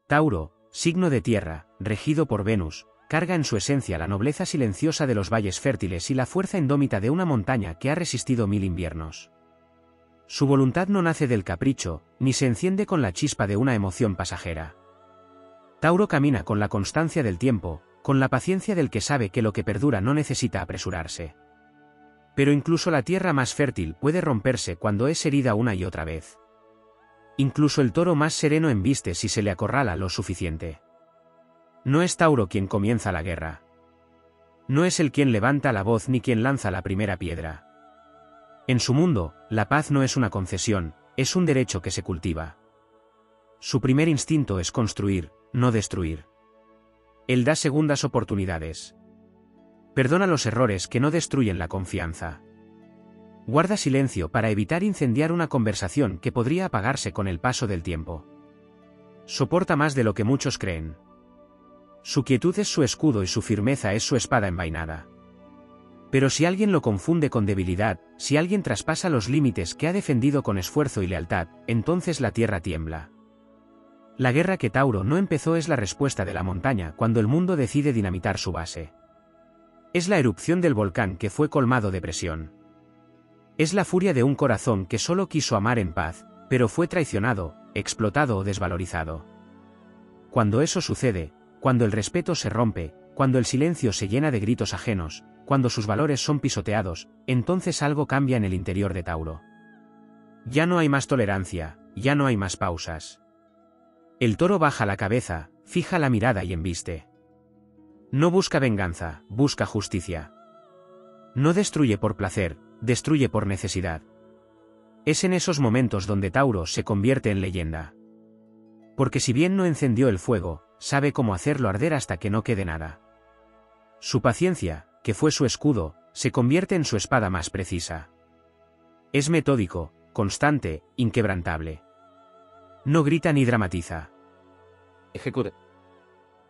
Tauro, signo de tierra, regido por Venus, carga en su esencia la nobleza silenciosa de los valles fértiles y la fuerza indómita de una montaña que ha resistido 1000 inviernos. Su voluntad no nace del capricho, ni se enciende con la chispa de una emoción pasajera. Tauro camina con la constancia del tiempo, con la paciencia del que sabe que lo que perdura no necesita apresurarse. Pero incluso la tierra más fértil puede romperse cuando es herida una y otra vez. Incluso el toro más sereno embiste si se le acorrala lo suficiente. No es Tauro quien comienza la guerra. No es él quien levanta la voz ni quien lanza la primera piedra. En su mundo, la paz no es una concesión, es un derecho que se cultiva. Su primer instinto es construir, no destruir. Él da segundas oportunidades. Perdona los errores que no destruyen la confianza. Guarda silencio para evitar incendiar una conversación que podría apagarse con el paso del tiempo. Soporta más de lo que muchos creen. Su quietud es su escudo y su firmeza es su espada envainada. Pero si alguien lo confunde con debilidad, si alguien traspasa los límites que ha defendido con esfuerzo y lealtad, entonces la tierra tiembla. La guerra que Tauro no empezó es la respuesta de la montaña cuando el mundo decide dinamitar su base. Es la erupción del volcán que fue colmado de presión. Es la furia de un corazón que solo quiso amar en paz, pero fue traicionado, explotado o desvalorizado. Cuando eso sucede, cuando el respeto se rompe, cuando el silencio se llena de gritos ajenos, cuando sus valores son pisoteados, entonces algo cambia en el interior de Tauro. Ya no hay más tolerancia, ya no hay más pausas. El toro baja la cabeza, fija la mirada y embiste. No busca venganza, busca justicia. No destruye por placer, destruye por necesidad. Es en esos momentos donde Tauro se convierte en leyenda. Porque si bien no encendió el fuego, sabe cómo hacerlo arder hasta que no quede nada. Su paciencia, que fue su escudo, se convierte en su espada más precisa. Es metódico, constante, inquebrantable. No grita ni dramatiza. Ejecuta.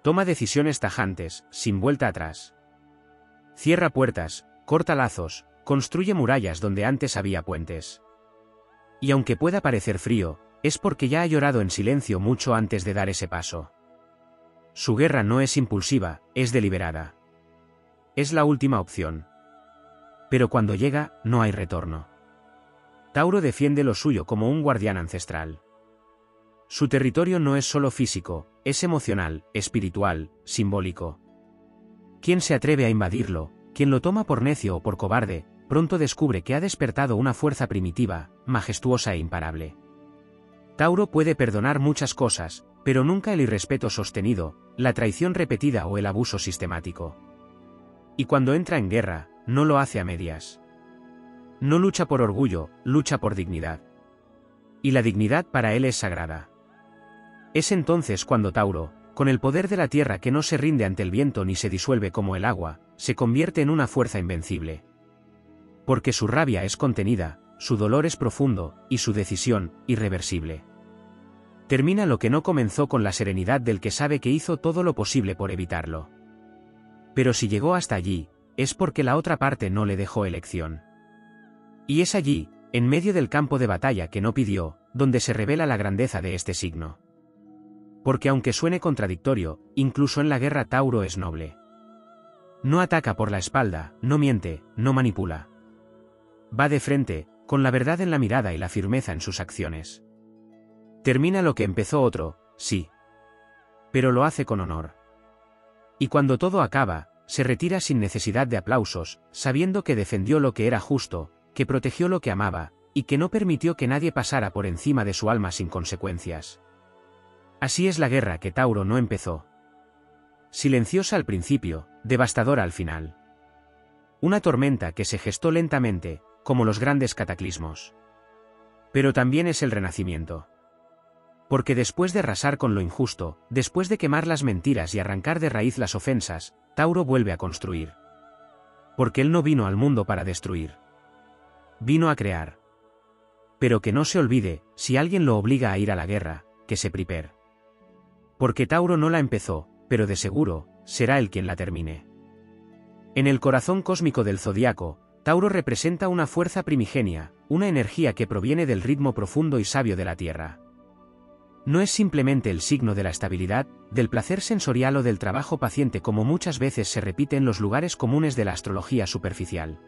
Toma decisiones tajantes, sin vuelta atrás. Cierra puertas, corta lazos, construye murallas donde antes había puentes. Y aunque pueda parecer frío, es porque ya ha llorado en silencio mucho antes de dar ese paso. Su guerra no es impulsiva, es deliberada. Es la última opción. Pero cuando llega, no hay retorno. Tauro defiende lo suyo como un guardián ancestral. Su territorio no es solo físico, es emocional, espiritual, simbólico. Quien se atreve a invadirlo, quien lo toma por necio o por cobarde, pronto descubre que ha despertado una fuerza primitiva, majestuosa e imparable. Tauro puede perdonar muchas cosas, pero nunca el irrespeto sostenido, la traición repetida o el abuso sistemático. Y cuando entra en guerra, no lo hace a medias. No lucha por orgullo, lucha por dignidad. Y la dignidad para él es sagrada. Es entonces cuando Tauro, con el poder de la tierra que no se rinde ante el viento ni se disuelve como el agua, se convierte en una fuerza invencible. Porque su rabia es contenida, su dolor es profundo, y su decisión, irreversible. Termina lo que no comenzó con la serenidad del que sabe que hizo todo lo posible por evitarlo. Pero si llegó hasta allí, es porque la otra parte no le dejó elección. Y es allí, en medio del campo de batalla que no pidió, donde se revela la grandeza de este signo. Porque aunque suene contradictorio, incluso en la guerra Tauro es noble. No ataca por la espalda, no miente, no manipula. Va de frente, con la verdad en la mirada y la firmeza en sus acciones. Termina lo que empezó otro, sí. Pero lo hace con honor. Y cuando todo acaba, se retira sin necesidad de aplausos, sabiendo que defendió lo que era justo, que protegió lo que amaba, y que no permitió que nadie pasara por encima de su alma sin consecuencias. Así es la guerra que Tauro no empezó. Silenciosa al principio, devastadora al final. Una tormenta que se gestó lentamente, como los grandes cataclismos. Pero también es el renacimiento. Porque después de arrasar con lo injusto, después de quemar las mentiras y arrancar de raíz las ofensas, Tauro vuelve a construir. Porque él no vino al mundo para destruir. Vino a crear. Pero que no se olvide, si alguien lo obliga a ir a la guerra, que se prepare. Porque Tauro no la empezó, pero de seguro, será él quien la termine. En el corazón cósmico del zodiaco, Tauro representa una fuerza primigenia, una energía que proviene del ritmo profundo y sabio de la Tierra. No es simplemente el signo de la estabilidad, del placer sensorial o del trabajo paciente como muchas veces se repite en los lugares comunes de la astrología superficial.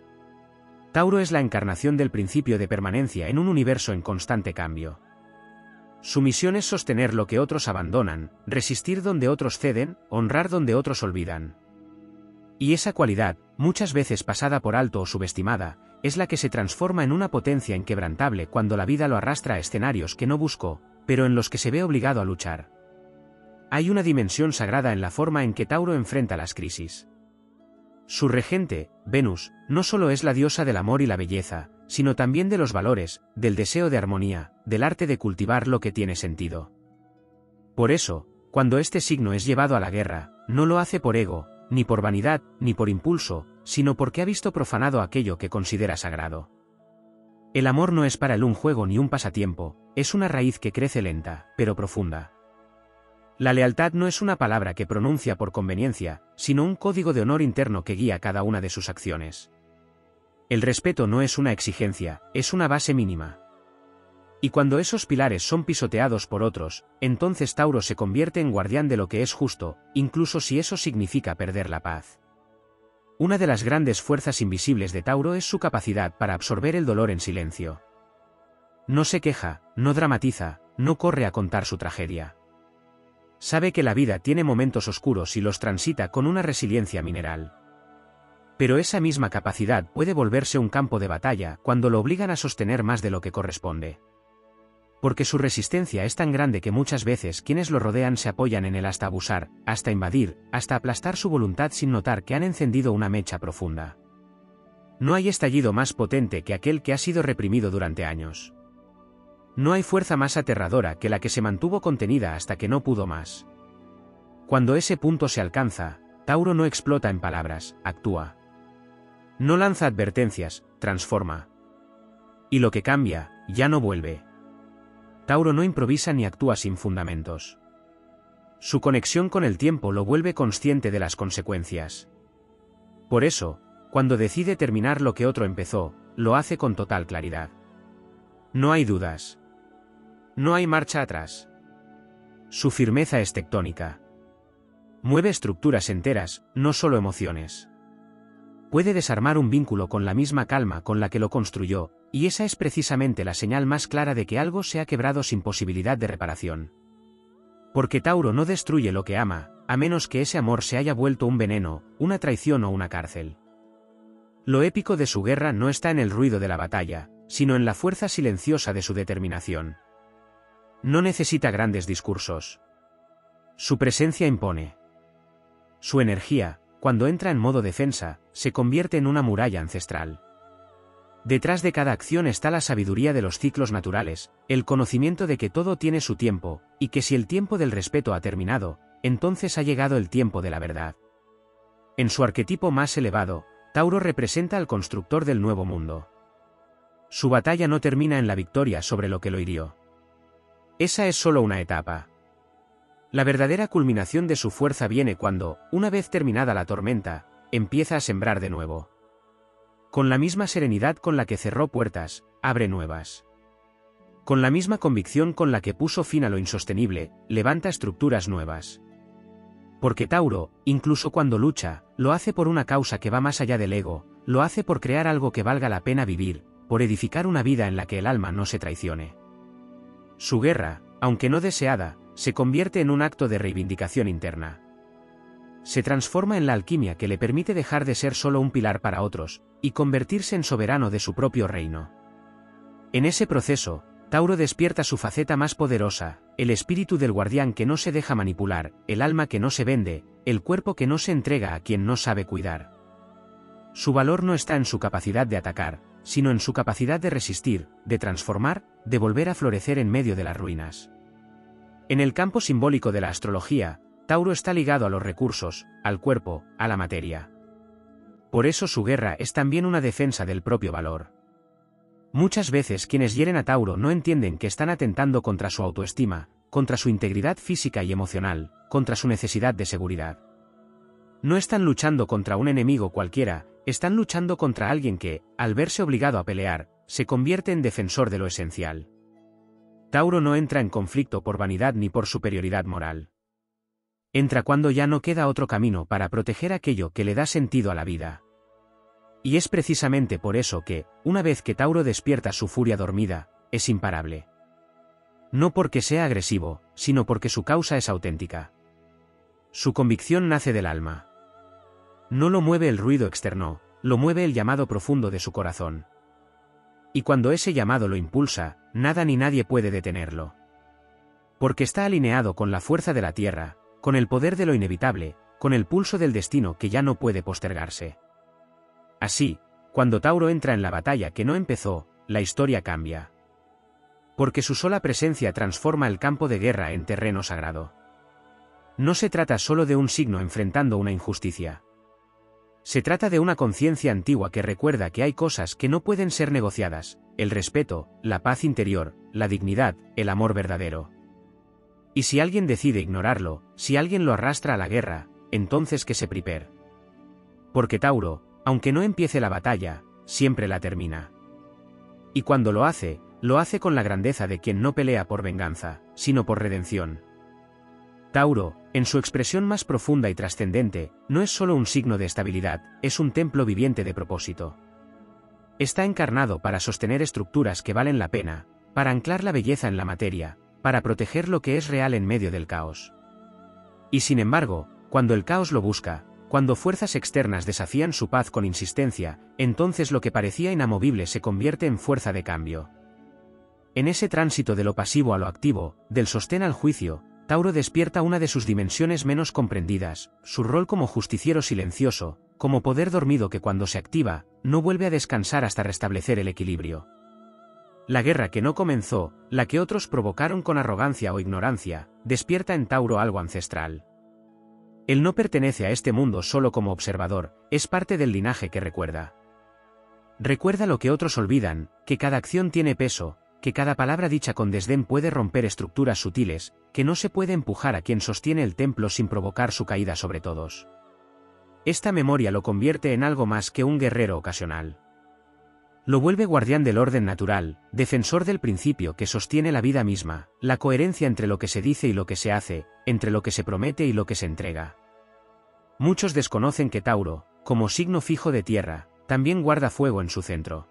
Tauro es la encarnación del principio de permanencia en un universo en constante cambio. Su misión es sostener lo que otros abandonan, resistir donde otros ceden, honrar donde otros olvidan. Y esa cualidad, muchas veces pasada por alto o subestimada, es la que se transforma en una potencia inquebrantable cuando la vida lo arrastra a escenarios que no buscó, pero en los que se ve obligado a luchar. Hay una dimensión sagrada en la forma en que Tauro enfrenta las crisis. Su regente, Venus, no solo es la diosa del amor y la belleza, sino también de los valores, del deseo de armonía, del arte de cultivar lo que tiene sentido. Por eso, cuando este signo es llevado a la guerra, no lo hace por ego, ni por vanidad, ni por impulso, sino porque ha visto profanado aquello que considera sagrado. El amor no es para él un juego ni un pasatiempo, es una raíz que crece lenta, pero profunda. La lealtad no es una palabra que pronuncia por conveniencia, sino un código de honor interno que guía cada una de sus acciones. El respeto no es una exigencia, es una base mínima. Y cuando esos pilares son pisoteados por otros, entonces Tauro se convierte en guardián de lo que es justo, incluso si eso significa perder la paz. Una de las grandes fuerzas invisibles de Tauro es su capacidad para absorber el dolor en silencio. No se queja, no dramatiza, no corre a contar su tragedia. Sabe que la vida tiene momentos oscuros y los transita con una resiliencia mineral. Pero esa misma capacidad puede volverse un campo de batalla cuando lo obligan a sostener más de lo que corresponde. Porque su resistencia es tan grande que muchas veces quienes lo rodean se apoyan en él hasta abusar, hasta invadir, hasta aplastar su voluntad sin notar que han encendido una mecha profunda. No hay estallido más potente que aquel que ha sido reprimido durante años. No hay fuerza más aterradora que la que se mantuvo contenida hasta que no pudo más. Cuando ese punto se alcanza, Tauro no explota en palabras, actúa. No lanza advertencias, transforma. Y lo que cambia, ya no vuelve. Tauro no improvisa ni actúa sin fundamentos. Su conexión con el tiempo lo vuelve consciente de las consecuencias. Por eso, cuando decide terminar lo que otro empezó, lo hace con total claridad. No hay dudas. No hay marcha atrás. Su firmeza es tectónica. Mueve estructuras enteras, no solo emociones. Puede desarmar un vínculo con la misma calma con la que lo construyó, y esa es precisamente la señal más clara de que algo se ha quebrado sin posibilidad de reparación. Porque Tauro no destruye lo que ama, a menos que ese amor se haya vuelto un veneno, una traición o una cárcel. Lo épico de su guerra no está en el ruido de la batalla, sino en la fuerza silenciosa de su determinación. No necesita grandes discursos. Su presencia impone. Su energía, cuando entra en modo defensa, se convierte en una muralla ancestral. Detrás de cada acción está la sabiduría de los ciclos naturales, el conocimiento de que todo tiene su tiempo, y que si el tiempo del respeto ha terminado, entonces ha llegado el tiempo de la verdad. En su arquetipo más elevado, Tauro representa al constructor del nuevo mundo. Su batalla no termina en la victoria sobre lo que lo hirió. Esa es solo una etapa. La verdadera culminación de su fuerza viene cuando, una vez terminada la tormenta, empieza a sembrar de nuevo. Con la misma serenidad con la que cerró puertas, abre nuevas. Con la misma convicción con la que puso fin a lo insostenible, levanta estructuras nuevas. Porque Tauro, incluso cuando lucha, lo hace por una causa que va más allá del ego, lo hace por crear algo que valga la pena vivir, por edificar una vida en la que el alma no se traicione. Su guerra, aunque no deseada, se convierte en un acto de reivindicación interna. Se transforma en la alquimia que le permite dejar de ser solo un pilar para otros, y convertirse en soberano de su propio reino. En ese proceso, Tauro despierta su faceta más poderosa, el espíritu del guardián que no se deja manipular, el alma que no se vende, el cuerpo que no se entrega a quien no sabe cuidar. Su valor no está en su capacidad de atacar, sino en su capacidad de resistir, de transformar, de volver a florecer en medio de las ruinas. En el campo simbólico de la astrología, Tauro está ligado a los recursos, al cuerpo, a la materia. Por eso su guerra es también una defensa del propio valor. Muchas veces quienes hieren a Tauro no entienden que están atentando contra su autoestima, contra su integridad física y emocional, contra su necesidad de seguridad. No están luchando contra un enemigo cualquiera, están luchando contra alguien que, al verse obligado a pelear, se convierte en defensor de lo esencial. Tauro no entra en conflicto por vanidad ni por superioridad moral. Entra cuando ya no queda otro camino para proteger aquello que le da sentido a la vida. Y es precisamente por eso que, una vez que Tauro despierta su furia dormida, es imparable. No porque sea agresivo, sino porque su causa es auténtica. Su convicción nace del alma. No lo mueve el ruido externo, lo mueve el llamado profundo de su corazón. Y cuando ese llamado lo impulsa, nada ni nadie puede detenerlo. Porque está alineado con la fuerza de la tierra, con el poder de lo inevitable, con el pulso del destino que ya no puede postergarse. Así, cuando Tauro entra en la batalla que no empezó, la historia cambia. Porque su sola presencia transforma el campo de guerra en terreno sagrado. No se trata solo de un signo enfrentando una injusticia. Se trata de una conciencia antigua que recuerda que hay cosas que no pueden ser negociadas: el respeto, la paz interior, la dignidad, el amor verdadero. Y si alguien decide ignorarlo, si alguien lo arrastra a la guerra, entonces que se prepare. Porque Tauro, aunque no empiece la batalla, siempre la termina. Y cuando lo hace con la grandeza de quien no pelea por venganza, sino por redención. Tauro, en su expresión más profunda y trascendente, no es solo un signo de estabilidad, es un templo viviente de propósito. Está encarnado para sostener estructuras que valen la pena, para anclar la belleza en la materia, para proteger lo que es real en medio del caos. Y sin embargo, cuando el caos lo busca, cuando fuerzas externas desafían su paz con insistencia, entonces lo que parecía inamovible se convierte en fuerza de cambio. En ese tránsito de lo pasivo a lo activo, del sostén al juicio, Tauro despierta una de sus dimensiones menos comprendidas, su rol como justiciero silencioso, como poder dormido que cuando se activa, no vuelve a descansar hasta restablecer el equilibrio. La guerra que no comenzó, la que otros provocaron con arrogancia o ignorancia, despierta en Tauro algo ancestral. Él no pertenece a este mundo solo como observador, es parte del linaje que recuerda. Recuerda lo que otros olvidan, que cada acción tiene peso, que cada palabra dicha con desdén puede romper estructuras sutiles, que no se puede empujar a quien sostiene el templo sin provocar su caída sobre todos. Esta memoria lo convierte en algo más que un guerrero ocasional. Lo vuelve guardián del orden natural, defensor del principio que sostiene la vida misma, la coherencia entre lo que se dice y lo que se hace, entre lo que se promete y lo que se entrega. Muchos desconocen que Tauro, como signo fijo de tierra, también guarda fuego en su centro.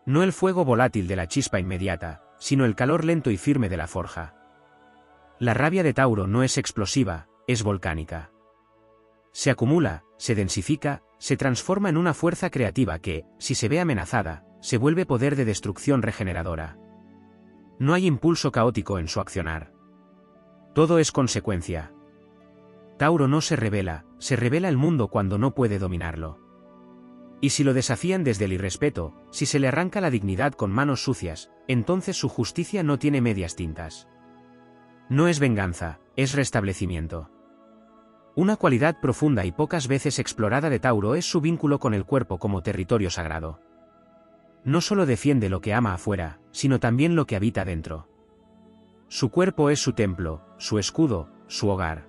No el fuego volátil de la chispa inmediata, sino el calor lento y firme de la forja. La rabia de Tauro no es explosiva, es volcánica. Se acumula, se densifica, se transforma en una fuerza creativa que, si se ve amenazada, se vuelve poder de destrucción regeneradora. No hay impulso caótico en su accionar. Todo es consecuencia. Tauro no se revela el mundo cuando no puede dominarlo. Y si lo desafían desde el irrespeto, si se le arranca la dignidad con manos sucias, entonces su justicia no tiene medias tintas. No es venganza, es restablecimiento. Una cualidad profunda y pocas veces explorada de Tauro es su vínculo con el cuerpo como territorio sagrado. No solo defiende lo que ama afuera, sino también lo que habita dentro. Su cuerpo es su templo, su escudo, su hogar.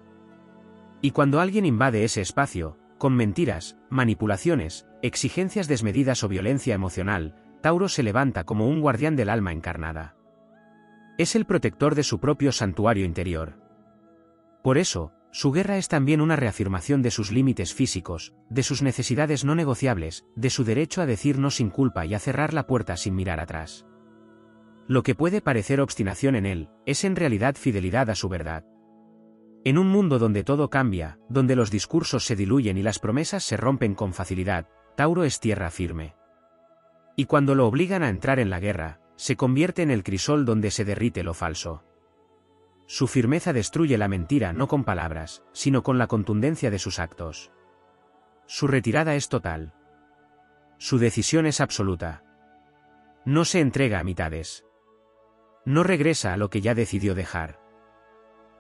Y cuando alguien invade ese espacio, con mentiras, manipulaciones, exigencias desmedidas o violencia emocional, Tauro se levanta como un guardián del alma encarnada. Es el protector de su propio santuario interior. Por eso, su guerra es también una reafirmación de sus límites físicos, de sus necesidades no negociables, de su derecho a decir no sin culpa y a cerrar la puerta sin mirar atrás. Lo que puede parecer obstinación en él, es en realidad fidelidad a su verdad. En un mundo donde todo cambia, donde los discursos se diluyen y las promesas se rompen con facilidad, Tauro es tierra firme. Y cuando lo obligan a entrar en la guerra, se convierte en el crisol donde se derrite lo falso. Su firmeza destruye la mentira no con palabras, sino con la contundencia de sus actos. Su retirada es total. Su decisión es absoluta. No se entrega a mitades. No regresa a lo que ya decidió dejar.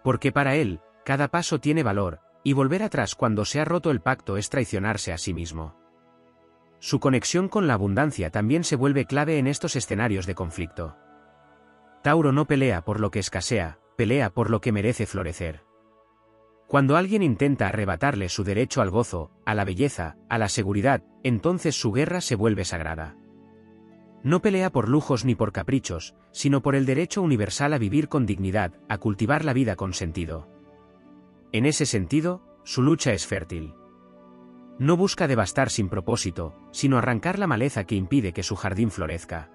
Porque para él, cada paso tiene valor, y volver atrás cuando se ha roto el pacto es traicionarse a sí mismo. Su conexión con la abundancia también se vuelve clave en estos escenarios de conflicto. Tauro no pelea por lo que escasea, pelea por lo que merece florecer. Cuando alguien intenta arrebatarle su derecho al gozo, a la belleza, a la seguridad, entonces su guerra se vuelve sagrada. No pelea por lujos ni por caprichos, sino por el derecho universal a vivir con dignidad, a cultivar la vida con sentido. En ese sentido, su lucha es fértil. No busca devastar sin propósito, sino arrancar la maleza que impide que su jardín florezca.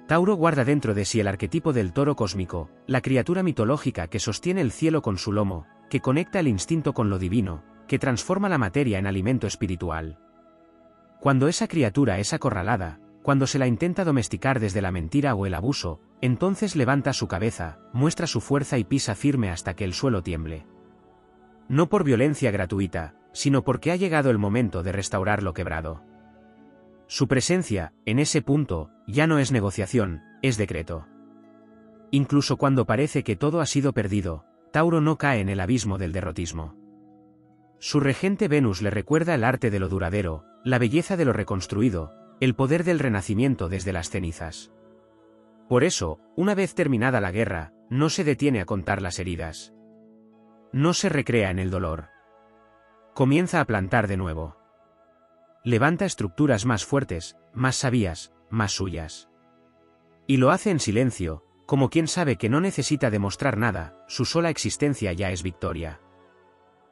Tauro guarda dentro de sí el arquetipo del toro cósmico, la criatura mitológica que sostiene el cielo con su lomo, que conecta el instinto con lo divino, que transforma la materia en alimento espiritual. Cuando esa criatura es acorralada, cuando se la intenta domesticar desde la mentira o el abuso, entonces levanta su cabeza, muestra su fuerza y pisa firme hasta que el suelo tiemble. No por violencia gratuita, sino porque ha llegado el momento de restaurar lo quebrado. Su presencia, en ese punto, ya no es negociación, es decreto. Incluso cuando parece que todo ha sido perdido, Tauro no cae en el abismo del derrotismo. Su regente Venus le recuerda el arte de lo duradero, la belleza de lo reconstruido, el poder del renacimiento desde las cenizas. Por eso, una vez terminada la guerra, no se detiene a contar las heridas. No se recrea en el dolor. Comienza a plantar de nuevo. Levanta estructuras más fuertes, más sabias, más suyas. Y lo hace en silencio, como quien sabe que no necesita demostrar nada, su sola existencia ya es victoria.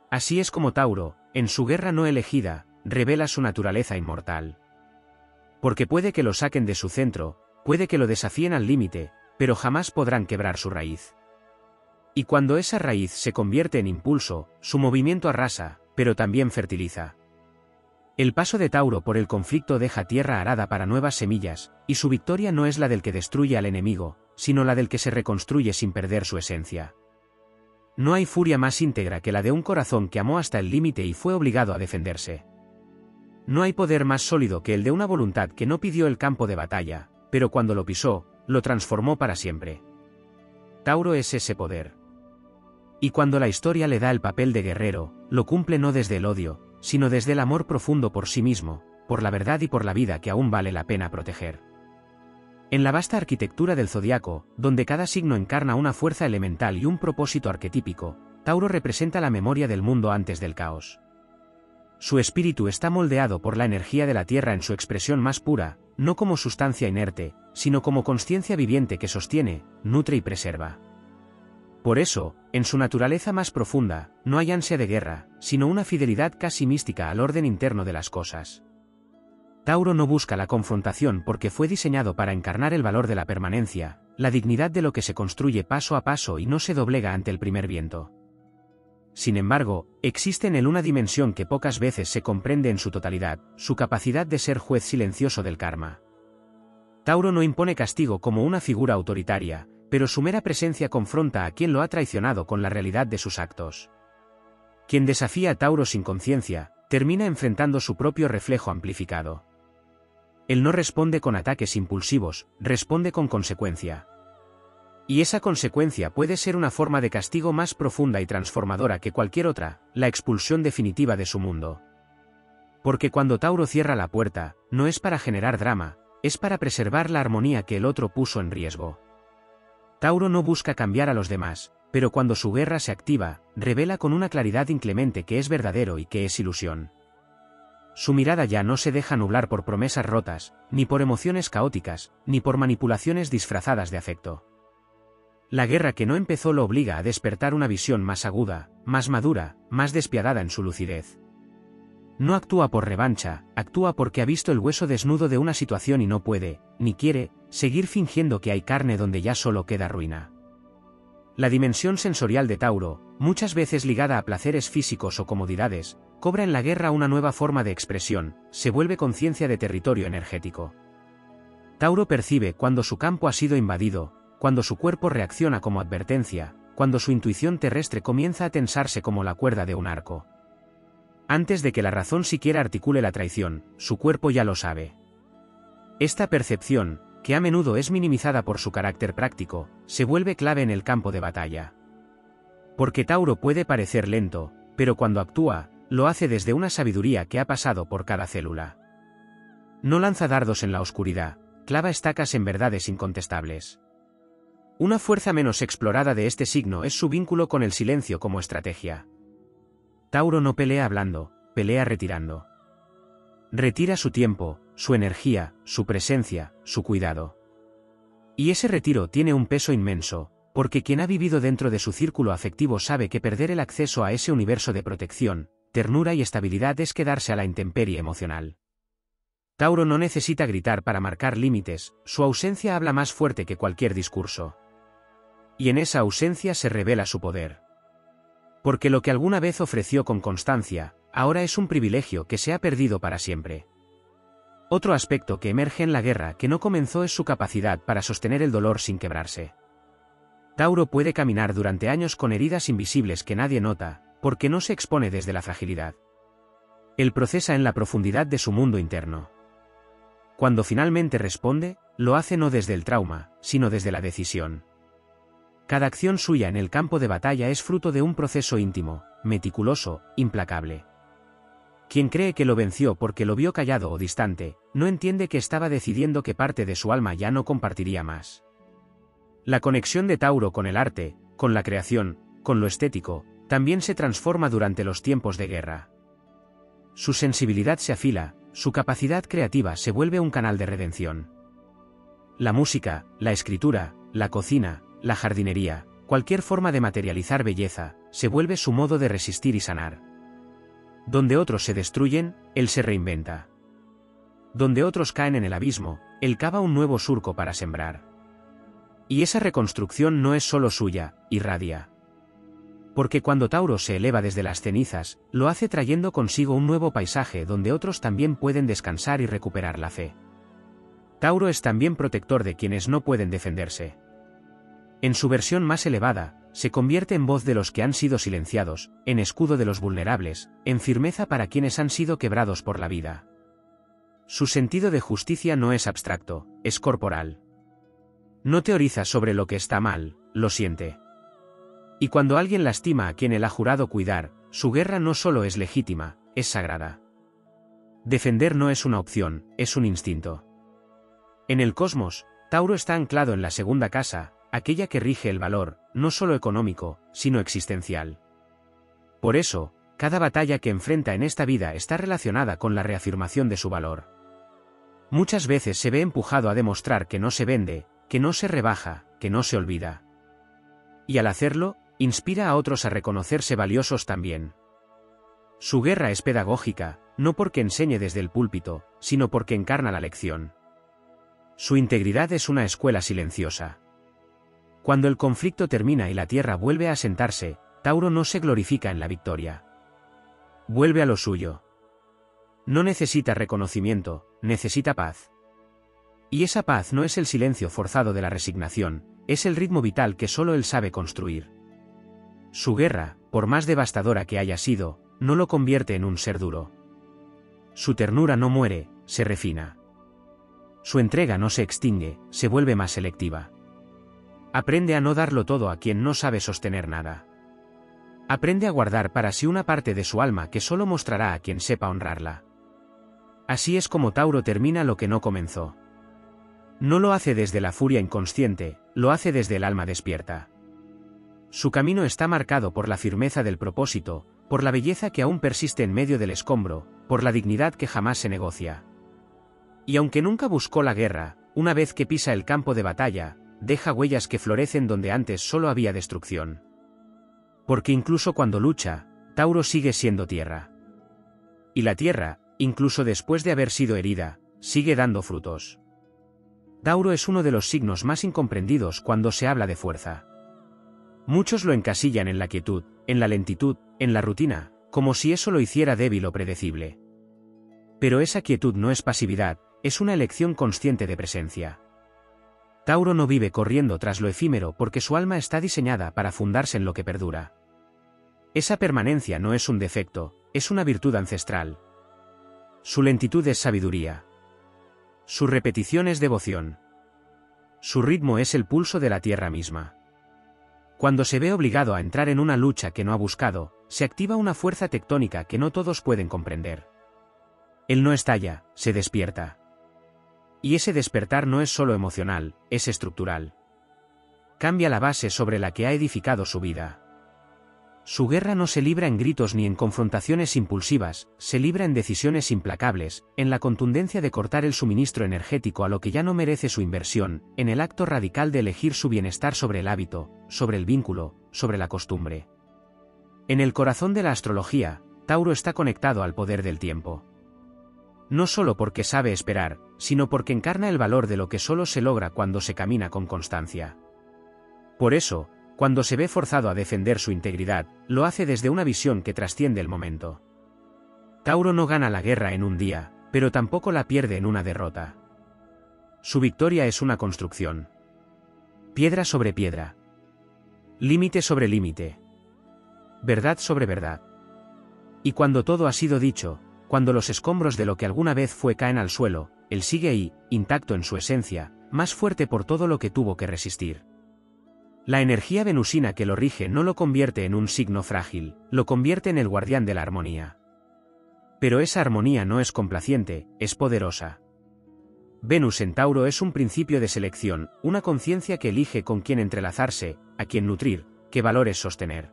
Así es como Tauro, en su guerra no elegida, revela su naturaleza inmortal. Porque puede que lo saquen de su centro, puede que lo desafíen al límite, pero jamás podrán quebrar su raíz. Y cuando esa raíz se convierte en impulso, su movimiento arrasa, pero también fertiliza. El paso de Tauro por el conflicto deja tierra arada para nuevas semillas, y su victoria no es la del que destruye al enemigo, sino la del que se reconstruye sin perder su esencia. No hay furia más íntegra que la de un corazón que amó hasta el límite y fue obligado a defenderse. No hay poder más sólido que el de una voluntad que no pidió el campo de batalla, pero cuando lo pisó, lo transformó para siempre. Tauro es ese poder. Y cuando la historia le da el papel de guerrero, lo cumple no desde el odio, sino desde el amor profundo por sí mismo, por la verdad y por la vida que aún vale la pena proteger. En la vasta arquitectura del zodiaco, donde cada signo encarna una fuerza elemental y un propósito arquetípico, Tauro representa la memoria del mundo antes del caos. Su espíritu está moldeado por la energía de la Tierra en su expresión más pura, no como sustancia inerte, sino como consciencia viviente que sostiene, nutre y preserva. Por eso, en su naturaleza más profunda, no hay ansia de guerra, sino una fidelidad casi mística al orden interno de las cosas. Tauro no busca la confrontación porque fue diseñado para encarnar el valor de la permanencia, la dignidad de lo que se construye paso a paso y no se doblega ante el primer viento. Sin embargo, existe en él una dimensión que pocas veces se comprende en su totalidad, su capacidad de ser juez silencioso del karma. Tauro no impone castigo como una figura autoritaria, pero su mera presencia confronta a quien lo ha traicionado con la realidad de sus actos. Quien desafía a Tauro sin conciencia, termina enfrentando su propio reflejo amplificado. Él no responde con ataques impulsivos, responde con consecuencia. Y esa consecuencia puede ser una forma de castigo más profunda y transformadora que cualquier otra, la expulsión definitiva de su mundo. Porque cuando Tauro cierra la puerta, no es para generar drama, es para preservar la armonía que el otro puso en riesgo. Tauro no busca cambiar a los demás, pero cuando su guerra se activa, revela con una claridad inclemente que es verdadero y que es ilusión. Su mirada ya no se deja nublar por promesas rotas, ni por emociones caóticas, ni por manipulaciones disfrazadas de afecto. La guerra que no empezó lo obliga a despertar una visión más aguda, más madura, más despiadada en su lucidez. No actúa por revancha, actúa porque ha visto el hueso desnudo de una situación y no puede, ni quiere, seguir fingiendo que hay carne donde ya solo queda ruina. La dimensión sensorial de Tauro, muchas veces ligada a placeres físicos o comodidades, cobra en la guerra una nueva forma de expresión, se vuelve conciencia de territorio energético. Tauro percibe cuando su campo ha sido invadido, cuando su cuerpo reacciona como advertencia, cuando su intuición terrestre comienza a tensarse como la cuerda de un arco. Antes de que la razón siquiera articule la traición, su cuerpo ya lo sabe. Esta percepción, que a menudo es minimizada por su carácter práctico, se vuelve clave en el campo de batalla. Porque Tauro puede parecer lento, pero cuando actúa, lo hace desde una sabiduría que ha pasado por cada célula. No lanza dardos en la oscuridad, clava estacas en verdades incontestables. Una fuerza menos explorada de este signo es su vínculo con el silencio como estrategia. Tauro no pelea hablando, pelea retirando. Retira su tiempo, su energía, su presencia, su cuidado. Y ese retiro tiene un peso inmenso, porque quien ha vivido dentro de su círculo afectivo sabe que perder el acceso a ese universo de protección, ternura y estabilidad es quedarse a la intemperie emocional. Tauro no necesita gritar para marcar límites, su ausencia habla más fuerte que cualquier discurso. Y en esa ausencia se revela su poder. Porque lo que alguna vez ofreció con constancia, ahora es un privilegio que se ha perdido para siempre. Otro aspecto que emerge en la guerra que no comenzó es su capacidad para sostener el dolor sin quebrarse. Tauro puede caminar durante años con heridas invisibles que nadie nota, porque no se expone desde la fragilidad. Él procesa en la profundidad de su mundo interno. Cuando finalmente responde, lo hace no desde el trauma, sino desde la decisión. Cada acción suya en el campo de batalla es fruto de un proceso íntimo, meticuloso, implacable. Quien cree que lo venció porque lo vio callado o distante, no entiende que estaba decidiendo que parte de su alma ya no compartiría más. La conexión de Tauro con el arte, con la creación, con lo estético, también se transforma durante los tiempos de guerra. Su sensibilidad se afila, su capacidad creativa se vuelve un canal de redención. La música, la escritura, la cocina, la jardinería, cualquier forma de materializar belleza, se vuelve su modo de resistir y sanar. Donde otros se destruyen, él se reinventa. Donde otros caen en el abismo, él cava un nuevo surco para sembrar. Y esa reconstrucción no es solo suya, irradia. Porque cuando Tauro se eleva desde las cenizas, lo hace trayendo consigo un nuevo paisaje donde otros también pueden descansar y recuperar la fe. Tauro es también protector de quienes no pueden defenderse. En su versión más elevada, se convierte en voz de los que han sido silenciados, en escudo de los vulnerables, en firmeza para quienes han sido quebrados por la vida. Su sentido de justicia no es abstracto, es corporal. No teoriza sobre lo que está mal, lo siente. Y cuando alguien lastima a quien él ha jurado cuidar, su guerra no solo es legítima, es sagrada. Defender no es una opción, es un instinto. En el cosmos, Tauro está anclado en la segunda casa, aquella que rige el valor, no solo económico, sino existencial. Por eso, cada batalla que enfrenta en esta vida está relacionada con la reafirmación de su valor. Muchas veces se ve empujado a demostrar que no se vende, que no se rebaja, que no se olvida. Y al hacerlo, inspira a otros a reconocerse valiosos también. Su guerra es pedagógica, no porque enseñe desde el púlpito, sino porque encarna la lección. Su integridad es una escuela silenciosa. Cuando el conflicto termina y la tierra vuelve a asentarse, Tauro no se glorifica en la victoria. Vuelve a lo suyo. No necesita reconocimiento, necesita paz. Y esa paz no es el silencio forzado de la resignación, es el ritmo vital que solo él sabe construir. Su guerra, por más devastadora que haya sido, no lo convierte en un ser duro. Su ternura no muere, se refina. Su entrega no se extingue, se vuelve más selectiva. Aprende a no darlo todo a quien no sabe sostener nada. Aprende a guardar para sí una parte de su alma que solo mostrará a quien sepa honrarla. Así es como Tauro termina lo que no comenzó. No lo hace desde la furia inconsciente, lo hace desde el alma despierta. Su camino está marcado por la firmeza del propósito, por la belleza que aún persiste en medio del escombro, por la dignidad que jamás se negocia. Y aunque nunca buscó la guerra, una vez que pisa el campo de batalla, deja huellas que florecen donde antes solo había destrucción. Porque incluso cuando lucha, Tauro sigue siendo tierra. Y la tierra, incluso después de haber sido herida, sigue dando frutos. Tauro es uno de los signos más incomprendidos cuando se habla de fuerza. Muchos lo encasillan en la quietud, en la lentitud, en la rutina, como si eso lo hiciera débil o predecible. Pero esa quietud no es pasividad, es una elección consciente de presencia. Tauro no vive corriendo tras lo efímero porque su alma está diseñada para fundarse en lo que perdura. Esa permanencia no es un defecto, es una virtud ancestral. Su lentitud es sabiduría. Su repetición es devoción. Su ritmo es el pulso de la tierra misma. Cuando se ve obligado a entrar en una lucha que no ha buscado, se activa una fuerza tectónica que no todos pueden comprender. Él no estalla, se despierta. Y ese despertar no es solo emocional, es estructural. Cambia la base sobre la que ha edificado su vida. Su guerra no se libra en gritos ni en confrontaciones impulsivas, se libra en decisiones implacables, en la contundencia de cortar el suministro energético a lo que ya no merece su inversión, en el acto radical de elegir su bienestar sobre el hábito, sobre el vínculo, sobre la costumbre. En el corazón de la astrología, Tauro está conectado al poder del tiempo. No solo porque sabe esperar, sino porque encarna el valor de lo que solo se logra cuando se camina con constancia. Por eso, cuando se ve forzado a defender su integridad, lo hace desde una visión que trasciende el momento. Tauro no gana la guerra en un día, pero tampoco la pierde en una derrota. Su victoria es una construcción. Piedra sobre piedra. Límite sobre límite. Verdad sobre verdad. Y cuando todo ha sido dicho, cuando los escombros de lo que alguna vez fue caen al suelo, él sigue ahí, intacto en su esencia, más fuerte por todo lo que tuvo que resistir. La energía venusina que lo rige no lo convierte en un signo frágil, lo convierte en el guardián de la armonía. Pero esa armonía no es complaciente, es poderosa. Venus en Tauro es un principio de selección, una conciencia que elige con quién entrelazarse, a quién nutrir, qué valores sostener.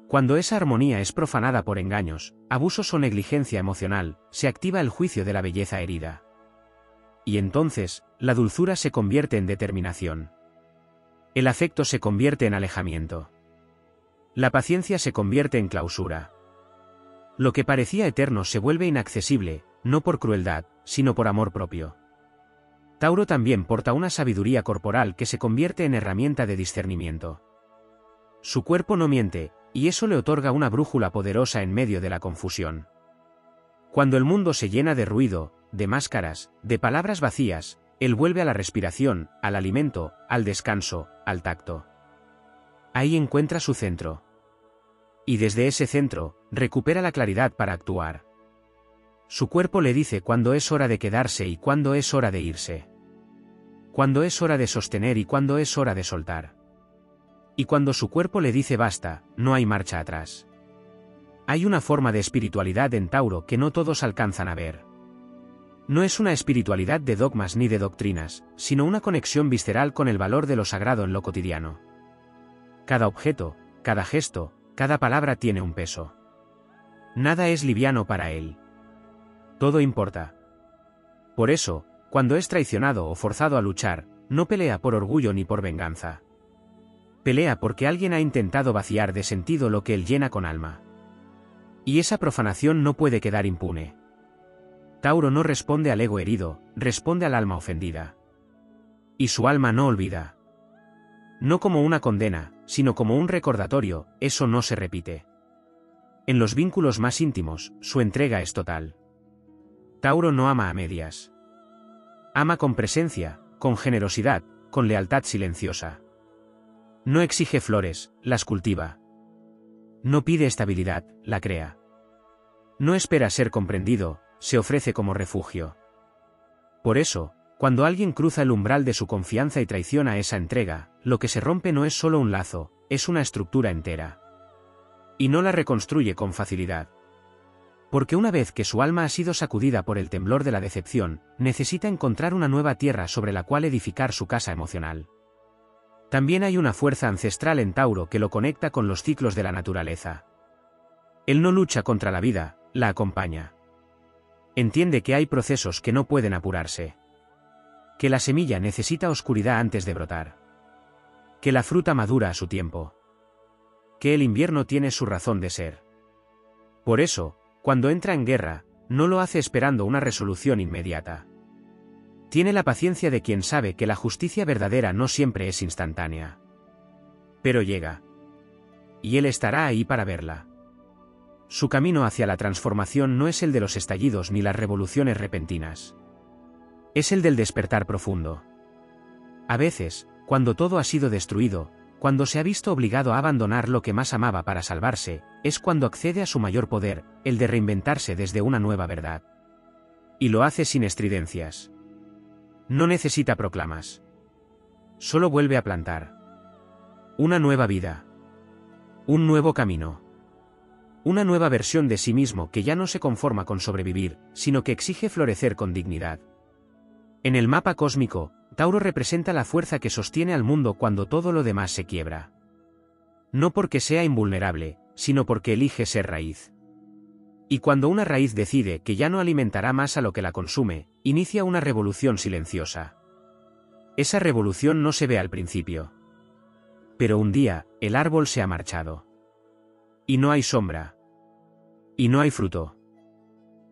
Cuando esa armonía es profanada por engaños, abusos o negligencia emocional, se activa el juicio de la belleza herida. Y entonces, la dulzura se convierte en determinación. El afecto se convierte en alejamiento. La paciencia se convierte en clausura. Lo que parecía eterno se vuelve inaccesible, no por crueldad, sino por amor propio. Tauro también porta una sabiduría corporal que se convierte en herramienta de discernimiento. Su cuerpo no miente, y eso le otorga una brújula poderosa en medio de la confusión. Cuando el mundo se llena de ruido, de máscaras, de palabras vacías, él vuelve a la respiración, al alimento, al descanso, al tacto. Ahí encuentra su centro. Y desde ese centro, recupera la claridad para actuar. Su cuerpo le dice cuándo es hora de quedarse y cuándo es hora de irse. Cuándo es hora de sostener y cuándo es hora de soltar. Y cuando su cuerpo le dice basta, no hay marcha atrás. Hay una forma de espiritualidad en Tauro que no todos alcanzan a ver. No es una espiritualidad de dogmas ni de doctrinas, sino una conexión visceral con el valor de lo sagrado en lo cotidiano. Cada objeto, cada gesto, cada palabra tiene un peso. Nada es liviano para él. Todo importa. Por eso, cuando es traicionado o forzado a luchar, no pelea por orgullo ni por venganza. Pelea porque alguien ha intentado vaciar de sentido lo que él llena con alma. Y esa profanación no puede quedar impune. Tauro no responde al ego herido, responde al alma ofendida. Y su alma no olvida. No como una condena, sino como un recordatorio, eso no se repite. En los vínculos más íntimos, su entrega es total. Tauro no ama a medias. Ama con presencia, con generosidad, con lealtad silenciosa. No exige flores, las cultiva. No pide estabilidad, la crea. No espera ser comprendido, se ofrece como refugio. Por eso, cuando alguien cruza el umbral de su confianza y traiciona esa entrega, lo que se rompe no es solo un lazo, es una estructura entera. Y no la reconstruye con facilidad. Porque una vez que su alma ha sido sacudida por el temblor de la decepción, necesita encontrar una nueva tierra sobre la cual edificar su casa emocional. También hay una fuerza ancestral en Tauro que lo conecta con los ciclos de la naturaleza. Él no lucha contra la vida, la acompaña. Entiende que hay procesos que no pueden apurarse. Que la semilla necesita oscuridad antes de brotar. Que la fruta madura a su tiempo. Que el invierno tiene su razón de ser. Por eso, cuando entra en guerra, no lo hace esperando una resolución inmediata. Tiene la paciencia de quien sabe que la justicia verdadera no siempre es instantánea. Pero llega. Y él estará ahí para verla. Su camino hacia la transformación no es el de los estallidos ni las revoluciones repentinas. Es el del despertar profundo. A veces, cuando todo ha sido destruido, cuando se ha visto obligado a abandonar lo que más amaba para salvarse, es cuando accede a su mayor poder, el de reinventarse desde una nueva verdad. Y lo hace sin estridencias. No necesita proclamas. Solo vuelve a plantar. Una nueva vida. Un nuevo camino. Una nueva versión de sí mismo que ya no se conforma con sobrevivir, sino que exige florecer con dignidad. En el mapa cósmico, Tauro representa la fuerza que sostiene al mundo cuando todo lo demás se quiebra. No porque sea invulnerable, sino porque elige ser raíz. Y cuando una raíz decide que ya no alimentará más a lo que la consume, inicia una revolución silenciosa. Esa revolución no se ve al principio. Pero un día, el árbol se ha marchado. Y no hay sombra. Y no hay fruto.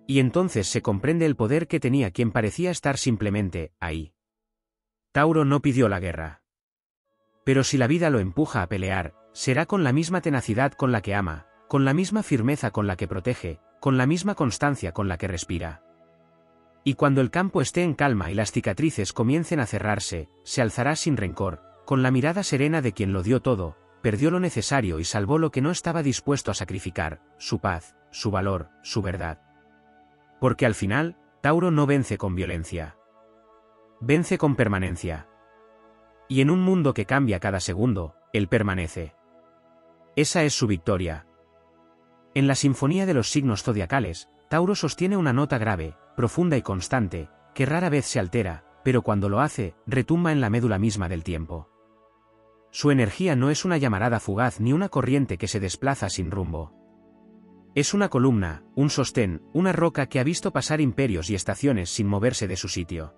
Y entonces se comprende el poder que tenía quien parecía estar simplemente ahí. Tauro no pidió la guerra. Pero si la vida lo empuja a pelear, será con la misma tenacidad con la que ama, con la misma firmeza con la que protege, con la misma constancia con la que respira. Y cuando el campo esté en calma y las cicatrices comiencen a cerrarse, se alzará sin rencor, con la mirada serena de quien lo dio todo, perdió lo necesario y salvó lo que no estaba dispuesto a sacrificar, su paz, su valor, su verdad. Porque al final, Tauro no vence con violencia. Vence con permanencia. Y en un mundo que cambia cada segundo, él permanece. Esa es su victoria. En la sinfonía de los signos zodiacales, Tauro sostiene una nota grave, profunda y constante, que rara vez se altera, pero cuando lo hace, retumba en la médula misma del tiempo. Su energía no es una llamarada fugaz ni una corriente que se desplaza sin rumbo. Es una columna, un sostén, una roca que ha visto pasar imperios y estaciones sin moverse de su sitio.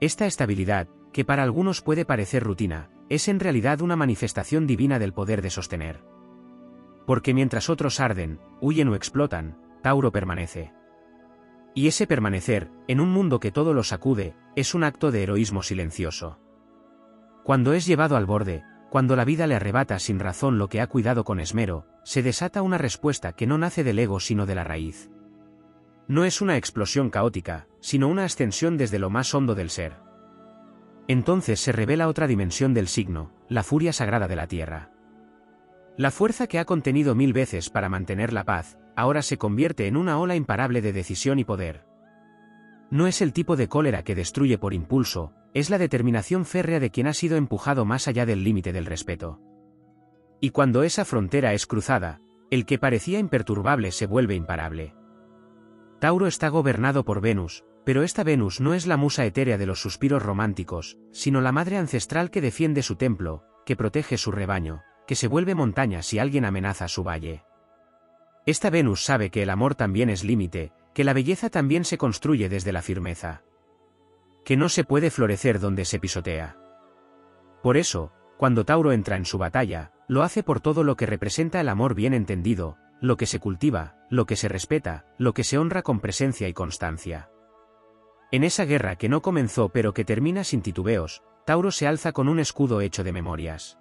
Esta estabilidad, que para algunos puede parecer rutina, es en realidad una manifestación divina del poder de sostener. Porque mientras otros arden, huyen o explotan, Tauro permanece. Y ese permanecer, en un mundo que todo lo sacude, es un acto de heroísmo silencioso. Cuando es llevado al borde, cuando la vida le arrebata sin razón lo que ha cuidado con esmero, se desata una respuesta que no nace del ego sino de la raíz. No es una explosión caótica, sino una ascensión desde lo más hondo del ser. Entonces se revela otra dimensión del signo, la furia sagrada de la tierra. La fuerza que ha contenido 1000 veces para mantener la paz, ahora se convierte en una ola imparable de decisión y poder. No es el tipo de cólera que destruye por impulso, es la determinación férrea de quien ha sido empujado más allá del límite del respeto. Y cuando esa frontera es cruzada, el que parecía imperturbable se vuelve imparable. Tauro está gobernado por Venus, pero esta Venus no es la musa etérea de los suspiros románticos, sino la madre ancestral que defiende su templo, que protege su rebaño, que se vuelve montaña si alguien amenaza su valle. Esta Venus sabe que el amor también es límite, que la belleza también se construye desde la firmeza. Que no se puede florecer donde se pisotea. Por eso, cuando Tauro entra en su batalla, lo hace por todo lo que representa el amor bien entendido, lo que se cultiva, lo que se respeta, lo que se honra con presencia y constancia. En esa guerra que no comenzó pero que termina sin titubeos, Tauro se alza con un escudo hecho de memorias.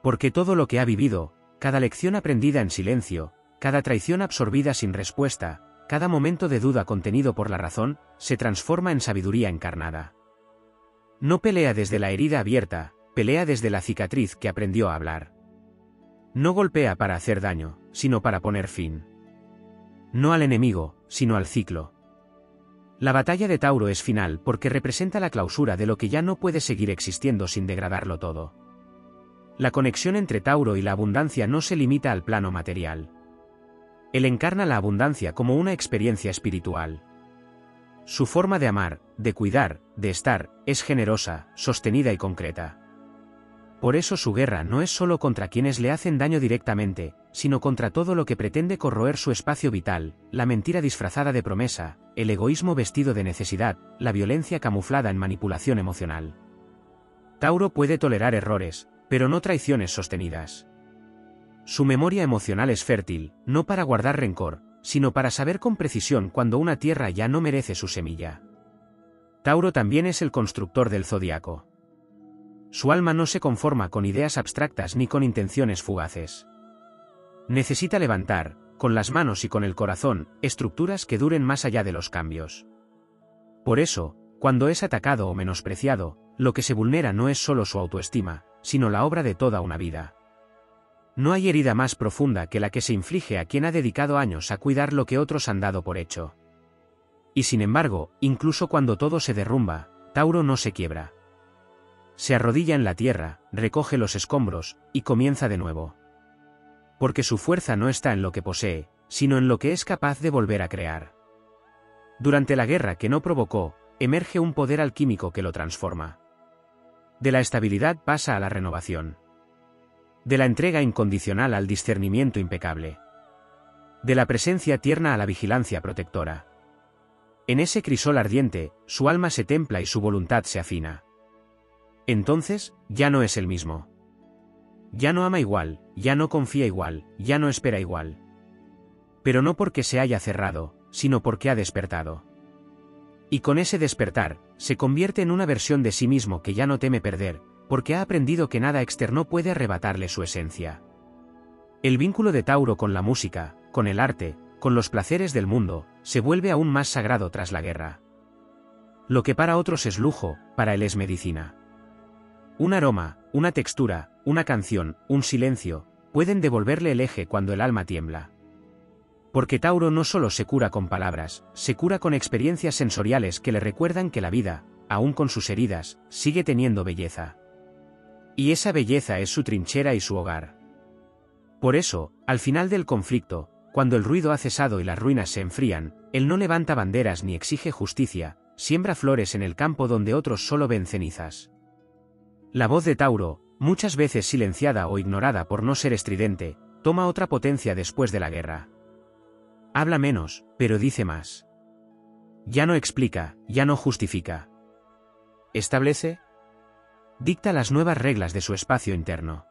Porque todo lo que ha vivido, cada lección aprendida en silencio, cada traición absorbida sin respuesta, cada momento de duda contenido por la razón, se transforma en sabiduría encarnada. No pelea desde la herida abierta, pelea desde la cicatriz que aprendió a hablar. No golpea para hacer daño, sino para poner fin. No al enemigo, sino al ciclo. La batalla de Tauro es final porque representa la clausura de lo que ya no puede seguir existiendo sin degradarlo todo. La conexión entre Tauro y la abundancia no se limita al plano material. Él encarna la abundancia como una experiencia espiritual. Su forma de amar, de cuidar, de estar, es generosa, sostenida y concreta. Por eso su guerra no es solo contra quienes le hacen daño directamente, sino contra todo lo que pretende corroer su espacio vital, la mentira disfrazada de promesa, el egoísmo vestido de necesidad, la violencia camuflada en manipulación emocional. Tauro puede tolerar errores, pero no traiciones sostenidas. Su memoria emocional es fértil, no para guardar rencor, sino para saber con precisión cuando una tierra ya no merece su semilla. Tauro también es el constructor del zodiaco. Su alma no se conforma con ideas abstractas ni con intenciones fugaces. Necesita levantar, con las manos y con el corazón, estructuras que duren más allá de los cambios. Por eso, cuando es atacado o menospreciado, lo que se vulnera no es solo su autoestima, sino la obra de toda una vida. No hay herida más profunda que la que se inflige a quien ha dedicado años a cuidar lo que otros han dado por hecho. Y sin embargo, incluso cuando todo se derrumba, Tauro no se quiebra. Se arrodilla en la tierra, recoge los escombros, y comienza de nuevo. Porque su fuerza no está en lo que posee, sino en lo que es capaz de volver a crear. Durante la guerra que no provocó, emerge un poder alquímico que lo transforma. De la estabilidad pasa a la renovación. De la entrega incondicional al discernimiento impecable. De la presencia tierna a la vigilancia protectora. En ese crisol ardiente, su alma se templa y su voluntad se afina. Entonces, ya no es el mismo. Ya no ama igual, ya no confía igual, ya no espera igual. Pero no porque se haya cerrado, sino porque ha despertado. Y con ese despertar, se convierte en una versión de sí mismo que ya no teme perder, porque ha aprendido que nada externo puede arrebatarle su esencia. El vínculo de Tauro con la música, con el arte, con los placeres del mundo, se vuelve aún más sagrado tras la guerra. Lo que para otros es lujo, para él es medicina. Un aroma, una textura, una canción, un silencio, pueden devolverle el eje cuando el alma tiembla. Porque Tauro no solo se cura con palabras, se cura con experiencias sensoriales que le recuerdan que la vida, aun con sus heridas, sigue teniendo belleza. Y esa belleza es su trinchera y su hogar. Por eso, al final del conflicto, cuando el ruido ha cesado y las ruinas se enfrían, él no levanta banderas ni exige justicia, siembra flores en el campo donde otros solo ven cenizas. La voz de Tauro, muchas veces silenciada o ignorada por no ser estridente, toma otra potencia después de la guerra. Habla menos, pero dice más. Ya no explica, ya no justifica. Establece, dicta las nuevas reglas de su espacio interno.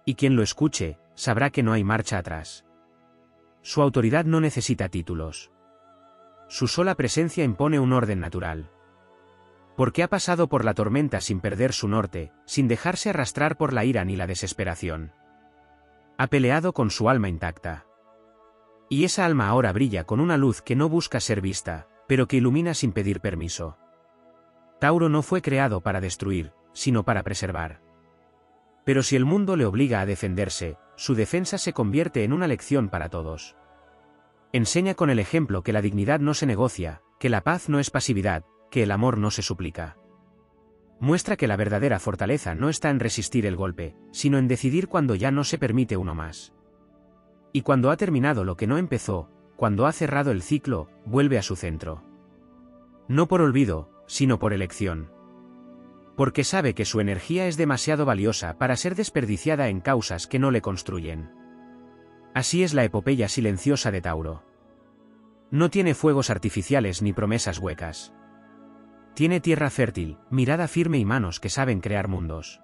Y quien lo escuche, sabrá que no hay marcha atrás. Su autoridad no necesita títulos. Su sola presencia impone un orden natural. Porque ha pasado por la tormenta sin perder su norte, sin dejarse arrastrar por la ira ni la desesperación. Ha peleado con su alma intacta. Y esa alma ahora brilla con una luz que no busca ser vista, pero que ilumina sin pedir permiso. Tauro no fue creado para destruir, sino para preservar. Pero si el mundo le obliga a defenderse, su defensa se convierte en una lección para todos. Enseña con el ejemplo que la dignidad no se negocia, que la paz no es pasividad, que el amor no se suplica. Muestra que la verdadera fortaleza no está en resistir el golpe, sino en decidir cuando ya no se permite uno más. Y cuando ha terminado lo que no empezó, cuando ha cerrado el ciclo, vuelve a su centro. No por olvido, sino por elección. Porque sabe que su energía es demasiado valiosa para ser desperdiciada en causas que no le construyen. Así es la epopeya silenciosa de Tauro. No tiene fuegos artificiales ni promesas huecas. Tiene tierra fértil, mirada firme y manos que saben crear mundos.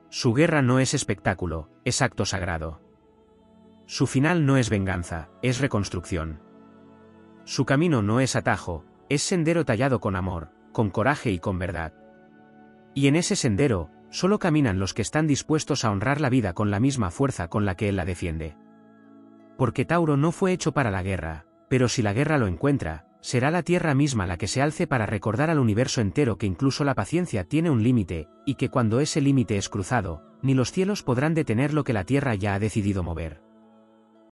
Su guerra no es espectáculo, es acto sagrado. Su final no es venganza, es reconstrucción. Su camino no es atajo, es sendero tallado con amor, con coraje y con verdad. Y en ese sendero, solo caminan los que están dispuestos a honrar la vida con la misma fuerza con la que él la defiende. Porque Tauro no fue hecho para la guerra, pero si la guerra lo encuentra, será la tierra misma la que se alce para recordar al universo entero que incluso la paciencia tiene un límite, y que cuando ese límite es cruzado, ni los cielos podrán detener lo que la tierra ya ha decidido mover.